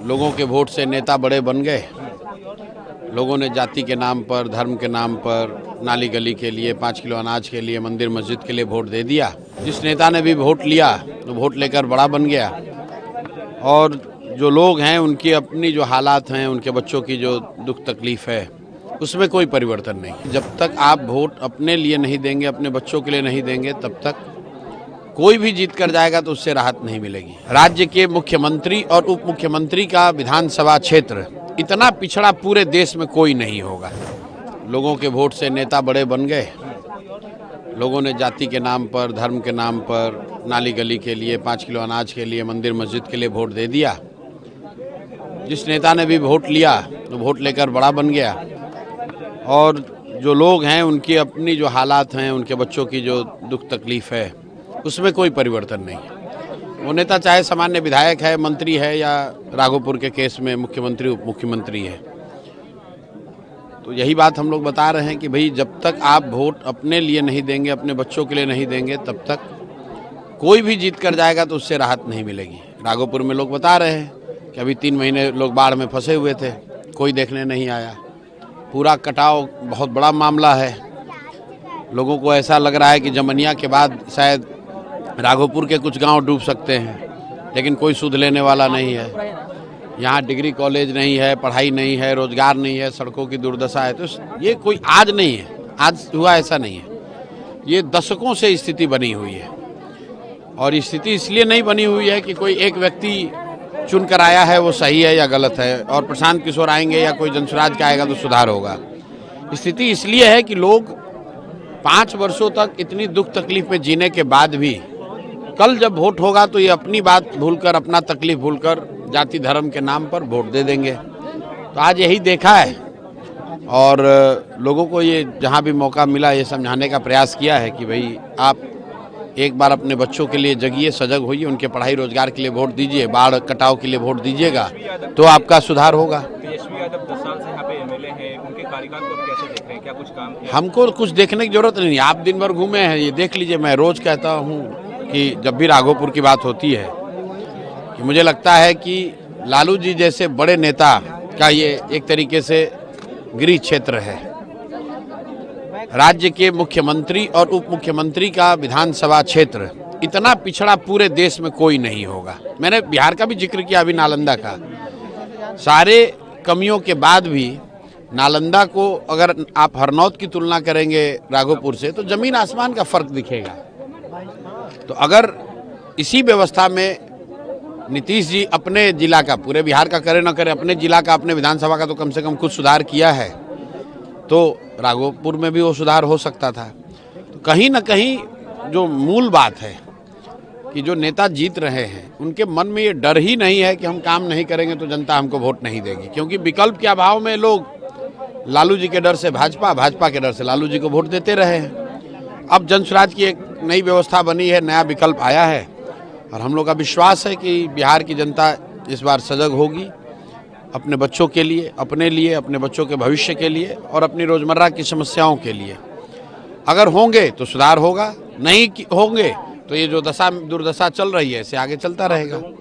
लोगों के वोट से नेता बड़े बन गए। लोगों ने जाति के नाम पर, धर्म के नाम पर, नाली गली के लिए, 5 किलो अनाज के लिए, मंदिर मस्जिद के लिए वोट दे दिया। जिस नेता ने भी वोट लिया तो वोट लेकर बड़ा बन गया। और जो लोग हैं उनकी अपनी जो हालात हैं, उनके बच्चों की जो दुख तकलीफ है, उसमें कोई परिवर्तन नहीं। जब तक आप वोट अपने लिए नहीं देंगे, अपने बच्चों के लिए नहीं देंगे, तब तक कोई भी जीत कर जाएगा तो उससे राहत नहीं मिलेगी। राज्य के मुख्यमंत्री और उप मुख्यमंत्री का विधानसभा क्षेत्र इतना पिछड़ा पूरे देश में कोई नहीं होगा। लोगों के वोट से नेता बड़े बन गए। लोगों ने जाति के नाम पर, धर्म के नाम पर, नाली गली के लिए, 5 किलो अनाज के लिए, मंदिर मस्जिद के लिए वोट दे दिया। जिस नेता ने भी वोट लिया तो वोट लेकर बड़ा बन गया। और जो लोग हैं उनकी अपनी जो हालात हैं, उनके बच्चों की जो दुख तकलीफ है, उसमें कोई परिवर्तन नहीं है। वो नेता चाहे सामान्य विधायक है, मंत्री है, या राघोपुर के केस में मुख्यमंत्री उप मुख्यमंत्री है। तो यही बात हम लोग बता रहे हैं कि भाई जब तक आप वोट अपने लिए नहीं देंगे, अपने बच्चों के लिए नहीं देंगे, तब तक कोई भी जीत कर जाएगा तो उससे राहत नहीं मिलेगी। राघोपुर में लोग बता रहे हैं कि अभी 3 महीने लोग बाढ़ में फंसे हुए थे, कोई देखने नहीं आया। पूरा कटाव बहुत बड़ा मामला है। लोगों को ऐसा लग रहा है कि जमनिया के बाद शायद राघोपुर के कुछ गांव डूब सकते हैं, लेकिन कोई सुध लेने वाला नहीं है। यहाँ डिग्री कॉलेज नहीं है, पढ़ाई नहीं है, रोजगार नहीं है, सड़कों की दुर्दशा है। तो ये कोई आज नहीं है, आज हुआ ऐसा नहीं है। ये दशकों से स्थिति बनी हुई है। और स्थिति इसलिए नहीं बनी हुई है कि कोई एक व्यक्ति चुन कर आया है वो सही है या गलत है, और प्रशांत किशोर आएंगे या कोई जनसुराज का आएगा तो सुधार होगा। स्थिति इसलिए है कि लोग 5 वर्षों तक इतनी दुख तकलीफ में जीने के बाद भी कल जब वोट होगा तो ये अपनी बात भूलकर, अपना तकलीफ भूलकर जाति धर्म के नाम पर वोट दे देंगे। तो आज यही देखा है। और लोगों को ये जहाँ भी मौका मिला ये समझाने का प्रयास किया है कि भाई आप एक बार अपने बच्चों के लिए जगिए, सजग होइए, उनके पढ़ाई रोजगार के लिए वोट दीजिए, बाढ़ कटाव के लिए वोट दीजिएगा तो आपका सुधार होगा। तेजस्वी यादव 10 साल से यहाँ पे एमएलए हैं, उनके कार्यकाल को आप कैसे देख रहे हैं? क्या कुछ काम किया? हमको कुछ देखने की जरूरत नहीं। आप दिन भर घूमे हैं, ये देख लीजिए। मैं रोज कहता हूँ कि जब भी राघोपुर की बात होती है कि मुझे लगता है कि लालू जी जैसे बड़े नेता का ये एक तरीके से गृह क्षेत्र है। राज्य के मुख्यमंत्री और उप मुख्यमंत्री का विधानसभा क्षेत्र इतना पिछड़ा पूरे देश में कोई नहीं होगा। मैंने बिहार का भी जिक्र किया, अभी नालंदा का। सारे कमियों के बाद भी नालंदा को अगर आप हरनौत की तुलना करेंगे राघोपुर से तो जमीन आसमान का फर्क दिखेगा। तो अगर इसी व्यवस्था में नीतीश जी अपने जिला का, पूरे बिहार का करे न करे, अपने जिला का, अपने विधानसभा का तो कम से कम कुछ सुधार किया है, तो राघोपुर में भी वो सुधार हो सकता था। तो कहीं न कहीं जो मूल बात है कि जो नेता जीत रहे हैं उनके मन में ये डर ही नहीं है कि हम काम नहीं करेंगे तो जनता हमको वोट नहीं देगी। क्योंकि विकल्प के अभाव में लोग लालू जी के डर से भाजपा, भाजपा के डर से लालू जी को वोट देते रहे हैं। अब जनसुराज की एक नई व्यवस्था बनी है, नया विकल्प आया है, और हम लोग का विश्वास है कि बिहार की जनता इस बार सजग होगी अपने बच्चों के लिए, अपने बच्चों के भविष्य के लिए और अपनी रोजमर्रा की समस्याओं के लिए। अगर होंगे तो सुधार होगा, नहीं होंगे तो ये जो दुर्दशा चल रही है इसे आगे चलता रहेगा।